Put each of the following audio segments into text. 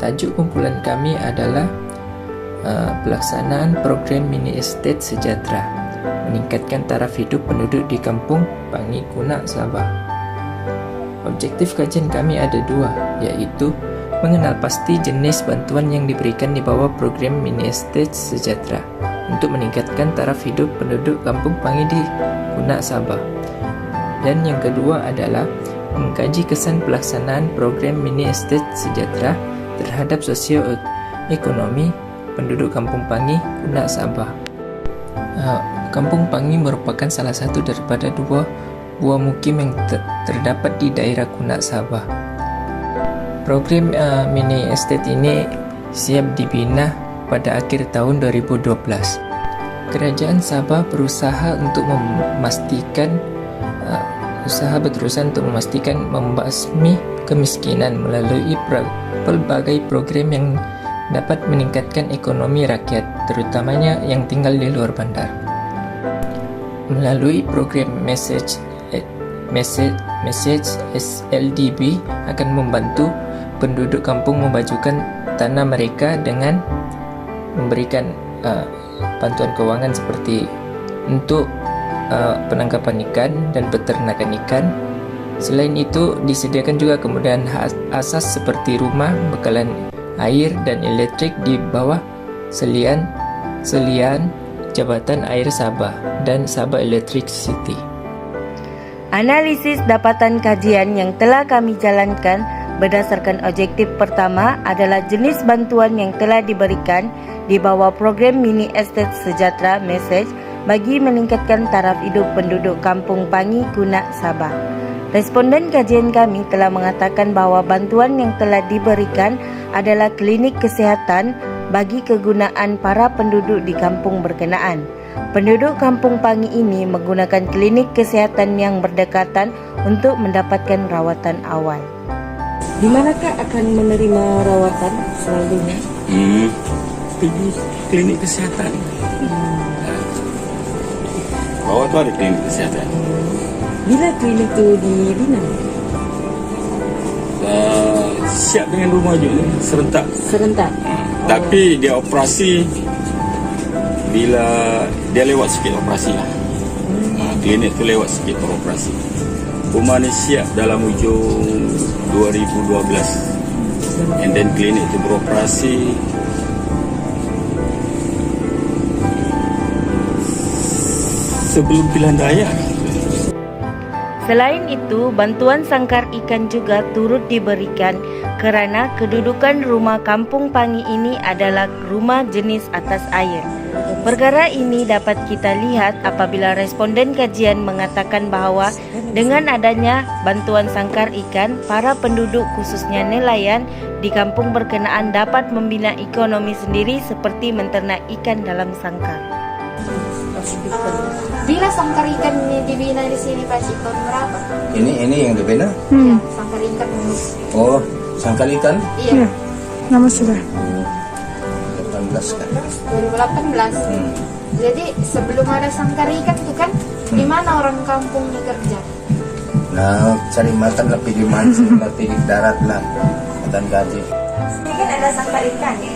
Tajuk kumpulan kami adalah pelaksanaan program mini estate sejahtera, meningkatkan taraf hidup penduduk di Kampung Pangi Kunak, Sabah. Objektif kajian kami ada dua, iaitu mengenal pasti jenis bantuan yang diberikan di bawah program mini estate sejahtera untuk meningkatkan taraf hidup penduduk Kampung Pangi di Kunak, Sabah. Dan yang kedua adalah mengkaji kesan pelaksanaan program mini estate sejahtera terhadap sosioekonomi penduduk Kampung Pangi Kunak, Sabah. Kampung Pangi merupakan salah satu daripada dua buah mukim yang terdapat di daerah Kunak, Sabah. Program mini estate ini siap dibina pada akhir tahun 2012. Kerajaan Sabah berusaha untuk memastikan membasmi kemiskinan melalui pelbagai program yang dapat meningkatkan ekonomi rakyat, terutamanya yang tinggal di luar bandar. Melalui program Message SLDB akan membantu penduduk kampung memajukan tanah mereka dengan memberikan bantuan keuangan seperti untuk penangkapan ikan dan peternakan ikan. Selain itu, disediakan juga kemudahan asas seperti rumah, bekalan air dan elektrik di bawah selian Jabatan Air Sabah dan Sabah Electricity. Analisis dapatan kajian yang telah kami jalankan berdasarkan objektif pertama adalah jenis bantuan yang telah diberikan di bawah program mini estate sejahtera Message bagi meningkatkan taraf hidup penduduk Kampung Pangi Kunak, Sabah. Responden kajian kami telah mengatakan bahawa bantuan yang telah diberikan adalah klinik kesihatan bagi kegunaan para penduduk di kampung berkenaan. Penduduk Kampung Pangi ini menggunakan klinik kesihatan yang berdekatan untuk mendapatkan rawatan awal. Di manakah akan menerima rawatan selanjutnya? Pergi klinik kesihatan. Bawah tu ada klinik kesihatan. Bila klinik tu dibina? Siap dengan rumah juga serentak. Tapi dia operasi bila dia lewat sikit operasi lah. Klinik tu lewat sikit operasi. Rumah ni siap dalam hujung 2012. And then klinik tu beroperasi sebelum pilihan raya. Selain itu, bantuan sangkar ikan juga turut diberikan kerana kedudukan rumah Kampung Pangi ini adalah rumah jenis atas air. Perkara ini dapat kita lihat apabila responden kajian mengatakan bahawa dengan adanya bantuan sangkar ikan, para penduduk khususnya nelayan di kampung berkenaan dapat membina ekonomi sendiri seperti menternak ikan dalam sangkar. Bila sangkar ikan ini dibina di sini Pak Cik, tahun berapa? Ini yang dibina? Ya, sangkar ikan. Oh, sangkar ikan? Iya. Nama sudah? 18 kan? 2018. Jadi sebelum ada sangkar ikan itu kan, di mana orang kampungnya kerja? Nah, cari makan lebih di mancing, lebih di darat lah, makan gaji. Ini kan ada sangkar ikan ya.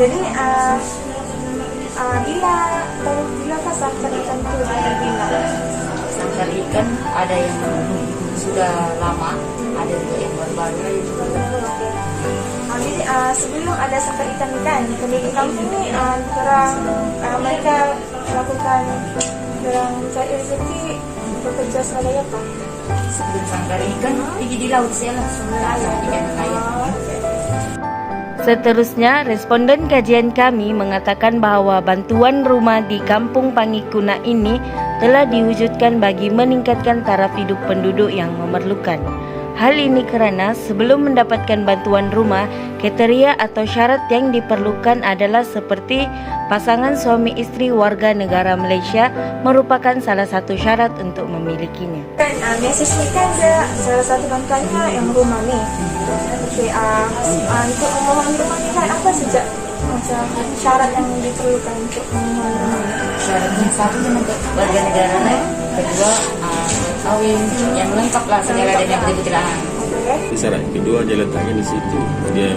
Jadi bila sangkar ikan itu dibina? Sangkar ikan ada yang sudah lama, ada juga yang baru-baru. Jadi sebelum ada sangkar ikan kan, penduduk kampung ini mereka melakukan mencari rezeki bekerja sebagai apa? Sebelum sangkar ikan pergi di laut saya lah, ikan lain. Seterusnya, responden kajian kami mengatakan bahawa bantuan rumah di Kampung Pangi Kunak ini telah diwujudkan bagi meningkatkan taraf hidup penduduk yang memerlukan. Hal ini kerana sebelum mendapatkan bantuan rumah, kriteria atau syarat yang diperlukan adalah seperti pasangan suami isteri warga negara Malaysia merupakan salah satu syarat untuk memilikinya. Kan Message ni kan ada salah satu bantuannya yang rumah ni. Untuk memohon rumah ni kan apa saja macam syarat yang diperlukan untuk memohon rumah? Syarat yang satu warga negara lain, kedua kawin yang lengkap lah segala dan yang betul-betul. Syarat kedua dia letakkan di situ, dia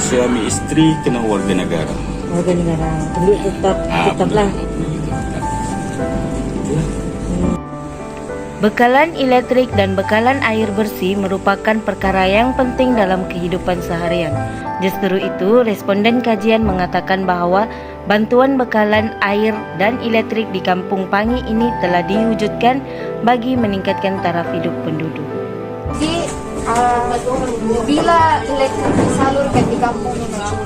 suami istri kena warga negara. Warga negara. Penduduk tetaplah. Bekalan elektrik dan bekalan air bersih merupakan perkara yang penting dalam kehidupan seharian. Justru itu, responden kajian mengatakan bahwa bantuan bekalan air dan elektrik di Kampung Pangi ini telah diwujudkan bagi meningkatkan taraf hidup penduduk. Jadi bila elektrik disalurkan di kampungnya macam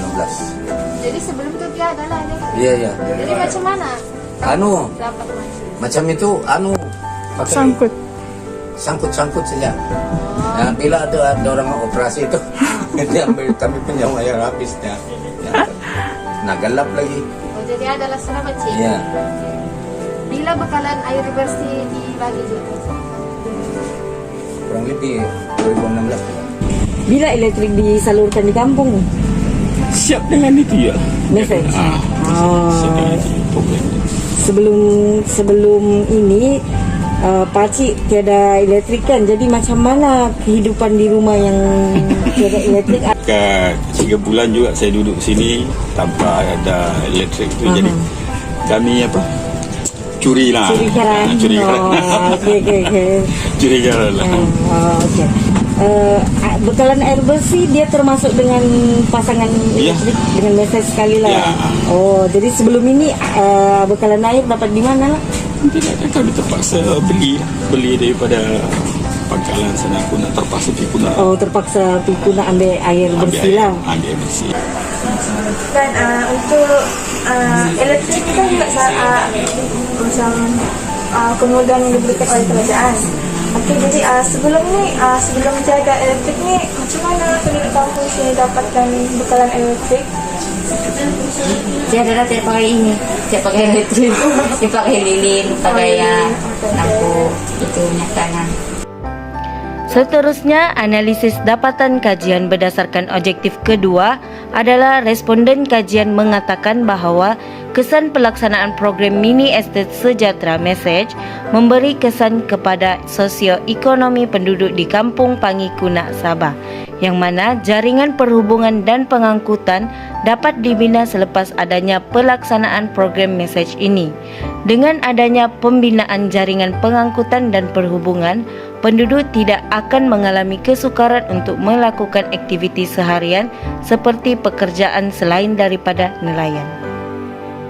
16. jadi sebelum itu dia adalah elektrik. Iya, iya. Jadi macam mana dapat masuk? Macam itu pakai sangkut saja. Nah, bila ada orang operasi itu dia ambil, kami punya wayar habis ya. Nah, gelap lagi. Oh, jadi adalah selama cik. Iya. Bila bekalan air bersih dibagi juga. Kurang lebih 2016. Bila elektrik disalurkan di kampung nih? Siap dengan itu ya. Message. Siap dengan itu program. Sebelum ini Pakcik tiada elektrik kan, jadi macam mana kehidupan di rumah yang tiada elektrik? Kat 3 bulan juga saya duduk sini tanpa ada elektrik tu. Jadi kami curi lah. Curi keran. Curi keran. Okay. Curi keran lah. Okay. Bekalan air bersih dia termasuk dengan pasangan elektrik dengan mesej sekali lah. Ya. Oh, jadi sebelum ini bekalan air dapat di mana lah? Tidak, kami terpaksa beli daripada pangkalan sana. Aku nak terpaksa pergi nak. Oh, terpaksa pergi nak ambil air bersih lah. Ambil bersih. Dan untuk elektrik kita juga macam kemudahan yang diberikan oleh kerajaan. Okey, jadi sebelum tiada elektrik ni, macam mana penduduk kampung sini dapatkan bekalan elektrik? Dia adalah tidak pakai elektrik, dia pakai lilin, pakai lampu itu nyatakan. Seterusnya, analisis dapatan kajian berdasarkan objektif kedua adalah responden kajian mengatakan bahawa kesan pelaksanaan program Mini Estate Sejahtera Message memberi kesan kepada sosioekonomi penduduk di Kampung Pangi Kunak, Sabah, yang mana jaringan perhubungan dan pengangkutan dapat dibina selepas adanya pelaksanaan program Message ini. Dengan adanya pembinaan jaringan pengangkutan dan perhubungan, penduduk tidak akan mengalami kesukaran untuk melakukan aktiviti seharian seperti pekerjaan selain daripada nelayan.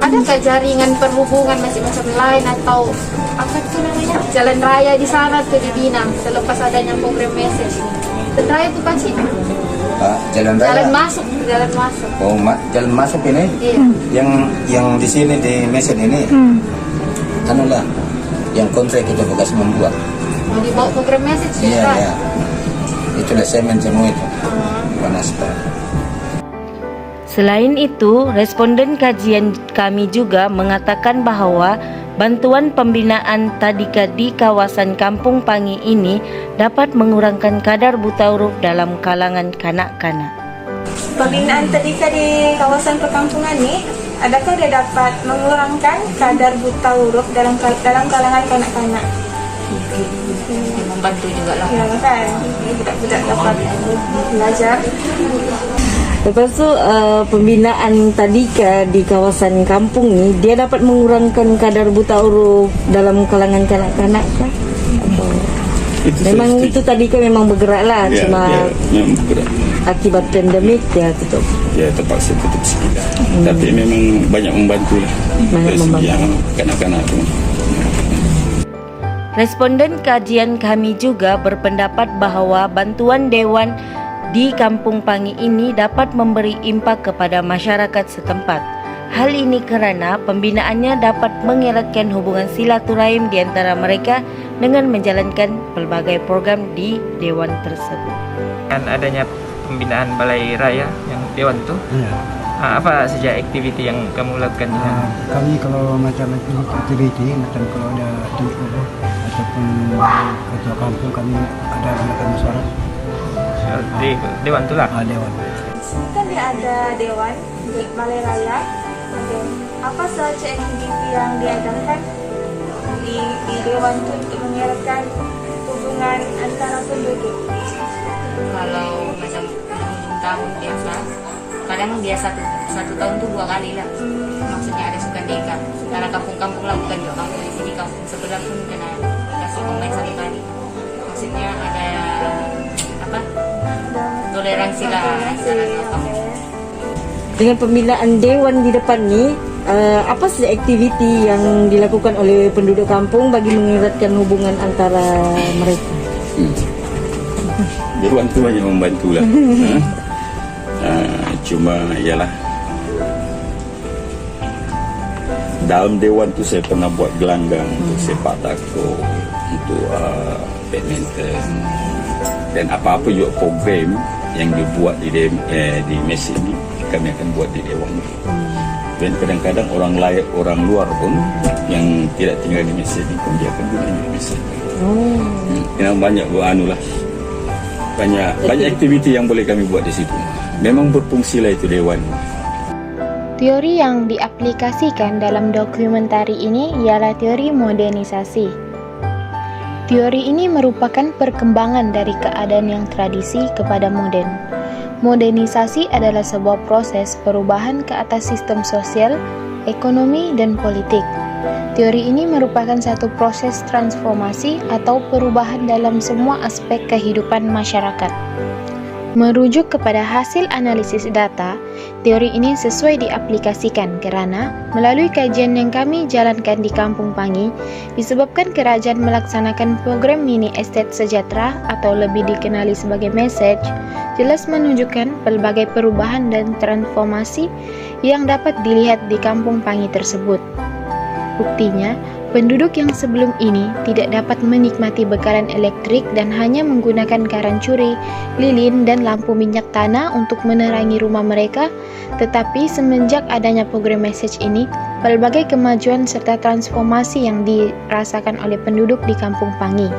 Adakah jaringan perhubungan macam-macam lain atau apa itu namanya jalan raya di sana tu dibina selepas adanya program Message ini? Jalan raya tu Pakcik? Jalan raya. Jalan masuk. Oh, jalan masuk ini? Iya. Yang di sini di Message ini. Anulah yang kontrak kita bekas membuat. Mau dibawa program Message Iya, kan? iya. Itulah semen semua itu. Panas. Selain itu, responden kajian kami juga mengatakan bahawa bantuan pembinaan tadika di kawasan Kampung Pangi ini dapat mengurangkan kadar buta huruf dalam kalangan kanak-kanak. Pembinaan tadika di kawasan perkampungan ni, adakah dia dapat mengurangkan kadar buta huruf dalam kalangan kanak-kanak? Membantu juga lah. Ya kan, budak-budak dapat belajar. Lepas tu pembinaan tadika di kawasan kampung ni dia dapat mengurangkan kadar buta huruf dalam kalangan kanak-kanak kah? Memang itu tadika memang bergerak lah, cuma memang bergerak. Akibat pandemik dia tutup. Ya, terpaksa tutup sikit. Tapi memang banyak membantu lah. Banyak dari segi membantu. yang kanak-kanak tu. Responden kajian kami juga berpendapat bahawa bantuan Dewan di Kampung Pangi ini dapat memberi impak kepada masyarakat setempat. Hal ini kerana pembinaannya dapat mengeratkan hubungan silaturahim di antara mereka dengan menjalankan pelbagai program di Dewan tersebut. Dengan adanya pembinaan balai raya yang Dewan tu, apa saja aktiviti yang kamu lakukan? Kami kalau macam aktiviti, macam kalau ada tujuh ataupun ketua kampung, kami ada adakan musyawarah. Di Dewan tu lah. Dewan. Sini kan dia ada dewan di Balai Raya. Okay. Apa sahaja aktiviti yang diadakan di dewan itu untuk mengeratkan hubungan antara penduduk? Kalau macam penghujung tahun biasa, kadang dia satu tahun tuh 2 kali lah. Maksudnya ada sukan deka. Karena kampung-kampung lah, bukan juga kampung di sini, kampung sebelah pun kena kasih pemain sekali. Maksudnya ada apa? Toleransi lah antara kampung. Dengan pembinaan dewan di depan nih, apa sih aktiviti yang dilakukan oleh penduduk kampung bagi mengeratkan hubungan antara mereka? Dewan itu hanya membantu lah. Cuma ialah dalam dewan tu saya pernah buat gelanggang untuk sepak takraw, untuk badminton, dan apa-apa juga program yang dibuat di mesin ini kami akan buat di dewan. Dan kadang-kadang orang luar pun yang tidak tinggal di mesin ini pun dia akan guna di mesin. Yang banyak banyak aktiviti yang boleh kami buat di situ. Memang berfungsi lah itu dewan. Teori yang diaplikasikan dalam dokumentari ini ialah teori modernisasi. Teori ini merupakan perkembangan dari keadaan yang tradisi kepada modern. Modernisasi adalah sebuah proses perubahan ke atas sistem sosial, ekonomi, dan politik. Teori ini merupakan satu proses transformasi atau perubahan dalam semua aspek kehidupan masyarakat. Merujuk kepada hasil analisis data, teori ini sesuai diaplikasikan kerana melalui kajian yang kami jalankan di Kampung Pangi, disebabkan kerajaan melaksanakan program mini estate sejahtera atau lebih dikenali sebagai message, jelas menunjukkan pelbagai perubahan dan transformasi yang dapat dilihat di Kampung Pangi tersebut. Buktinya, penduduk yang sebelum ini tidak dapat menikmati bekalan elektrik dan hanya menggunakan karancuri, lilin, dan lampu minyak tanah untuk menerangi rumah mereka, tetapi semenjak adanya program message ini, pelbagai kemajuan serta transformasi yang dirasakan oleh penduduk di Kampung Pangi.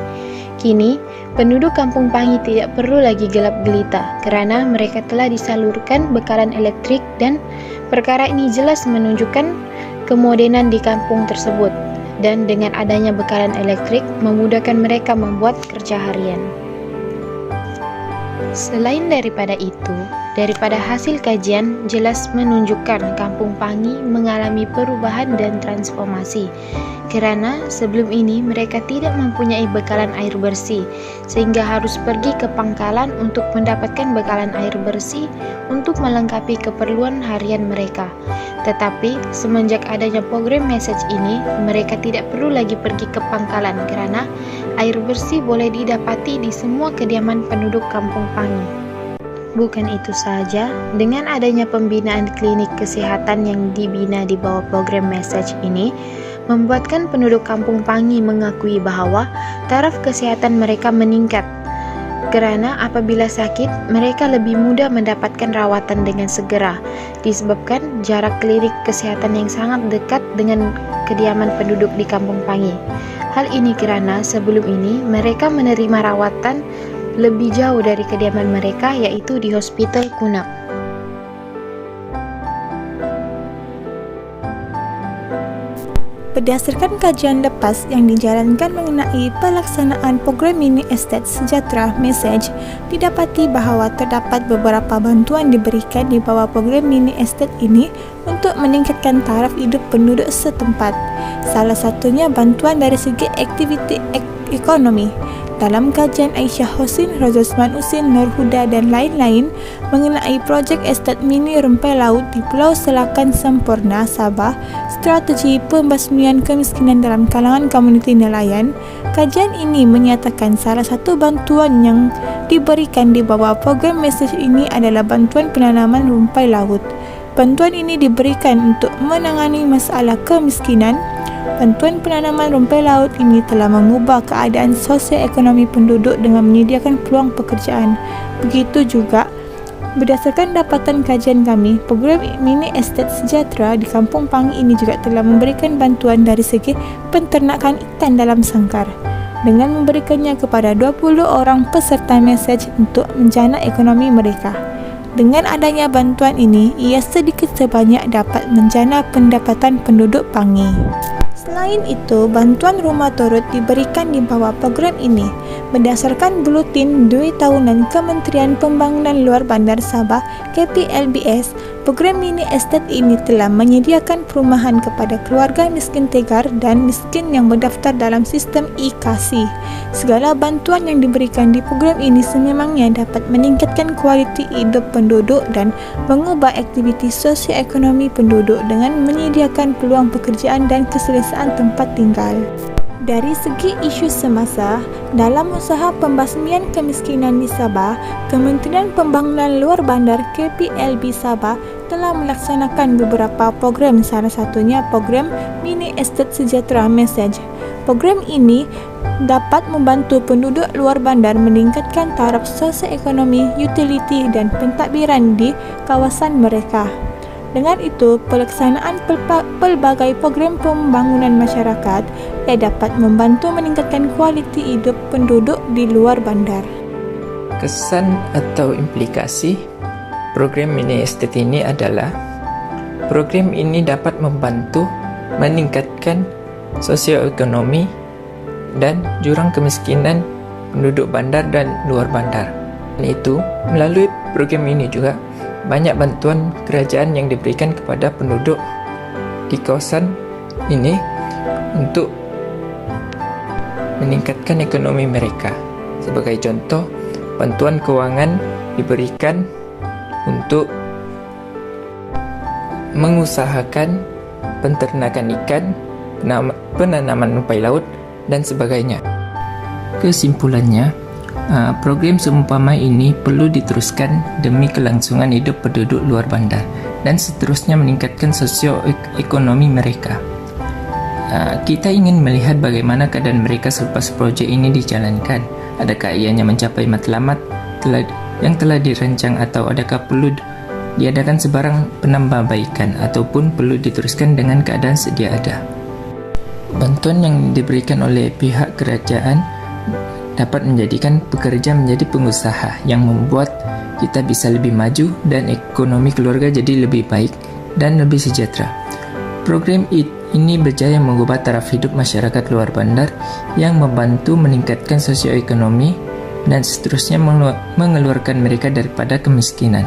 Kini, penduduk Kampung Pangi tidak perlu lagi gelap gelita kerana mereka telah disalurkan bekalan elektrik dan perkara ini jelas menunjukkan kemodenan di kampung tersebut. Dan dengan adanya bekalan elektrik memudahkan mereka membuat kerja harian. Selain daripada itu, daripada hasil kajian jelas menunjukkan Kampung Pangi mengalami perubahan dan transformasi. Kerana sebelum ini mereka tidak mempunyai bekalan air bersih, sehingga harus pergi ke pangkalan untuk mendapatkan bekalan air bersih untuk melengkapi keperluan harian mereka. Tetapi semenjak adanya program message ini, mereka tidak perlu lagi pergi ke pangkalan kerana air bersih boleh didapati di semua kediaman penduduk Kampung Pangi. Bukan itu sahaja, dengan adanya pembinaan klinik kesihatan yang dibina di bawah program message ini, membuatkan penduduk Kampung Pangi mengakui bahawa taraf kesihatan mereka meningkat. Kerana apabila sakit, mereka lebih mudah mendapatkan rawatan dengan segera, disebabkan jarak klinik kesihatan yang sangat dekat dengan kediaman penduduk di Kampung Pangi. Hal ini kerana sebelum ini mereka menerima rawatan lebih jauh dari kediaman mereka, yaitu di Hospital Kunak. Berdasarkan kajian lepas yang dijalankan mengenai pelaksanaan program mini estate sejahtera message, didapati bahawa terdapat beberapa bantuan diberikan di bawah program mini estate ini untuk meningkatkan taraf hidup penduduk setempat. Salah satunya bantuan dari segi aktiviti ekonomi. Dalam kajian Aisyah Hosin, Rozosman Usin, Nur Huda dan lain-lain mengenai projek estate mini Rumpai Laut di Pulau Selakan Sempurna, Sabah, strategi pembasmian kemiskinan dalam kalangan komuniti nelayan, kajian ini menyatakan salah satu bantuan yang diberikan di bawah program message ini adalah bantuan penanaman rumpai laut. Bantuan ini diberikan untuk menangani masalah kemiskinan. Bantuan penanaman rumpai laut ini telah mengubah keadaan sosioekonomi penduduk dengan menyediakan peluang pekerjaan. Begitu juga, berdasarkan dapatan kajian kami, program mini estate sejahtera di Kampung Pangi ini juga telah memberikan bantuan dari segi penternakan ikan dalam sangkar, dengan memberikannya kepada 20 orang peserta message untuk menjana ekonomi mereka. Dengan adanya bantuan ini, ia sedikit sebanyak dapat menjana pendapatan penduduk Pangi. Selain itu, bantuan rumah turut diberikan di bawah program ini. Berdasarkan Buletin Duit Tahunan Kementerian Pembangunan Luar Bandar Sabah (KPLBS), program mini estate ini telah menyediakan perumahan kepada keluarga miskin tegar dan miskin yang berdaftar dalam sistem e-KASI. Segala bantuan yang diberikan di program ini sememangnya dapat meningkatkan kualiti hidup penduduk dan mengubah aktiviti sosioekonomi penduduk dengan menyediakan peluang pekerjaan dan keselesaan tempat tinggal. Dari segi isu semasa, dalam usaha pembasmian kemiskinan di Sabah, Kementerian Pembangunan Luar Bandar KPLB Sabah telah melaksanakan beberapa program, salah satunya program Mini Estate Sejahtera Message. Program ini dapat membantu penduduk luar bandar meningkatkan taraf sosioekonomi, utility dan pentadbiran di kawasan mereka. Dengan itu, pelaksanaan pelbagai program pembangunan masyarakat yang dapat membantu meningkatkan kualiti hidup penduduk di luar bandar. Kesan atau implikasi program mini estate ini adalah program ini dapat membantu meningkatkan sosioekonomi dan jurang kemiskinan penduduk bandar dan luar bandar. Dan itu, melalui program ini juga banyak bantuan kerajaan yang diberikan kepada penduduk di kawasan ini untuk meningkatkan ekonomi mereka. Sebagai contoh, bantuan keuangan diberikan untuk mengusahakan penternakan ikan, penanaman umpai laut, dan sebagainya. Kesimpulannya, program seumpama ini perlu diteruskan demi kelangsungan hidup penduduk luar bandar dan seterusnya meningkatkan sosioekonomi mereka. Kita ingin melihat bagaimana keadaan mereka selepas projek ini dijalankan. Adakah ianya mencapai matlamat yang telah dirancang atau adakah perlu diadakan sebarang penambahbaikan ataupun perlu diteruskan dengan keadaan sedia ada. Bantuan yang diberikan oleh pihak kerajaan dapat menjadikan pekerja menjadi pengusaha yang membuat kita bisa lebih maju dan ekonomi keluarga jadi lebih baik dan lebih sejahtera. Program ini berjaya mengubah taraf hidup masyarakat luar bandar yang membantu meningkatkan sosioekonomi dan seterusnya mengeluarkan mereka daripada kemiskinan.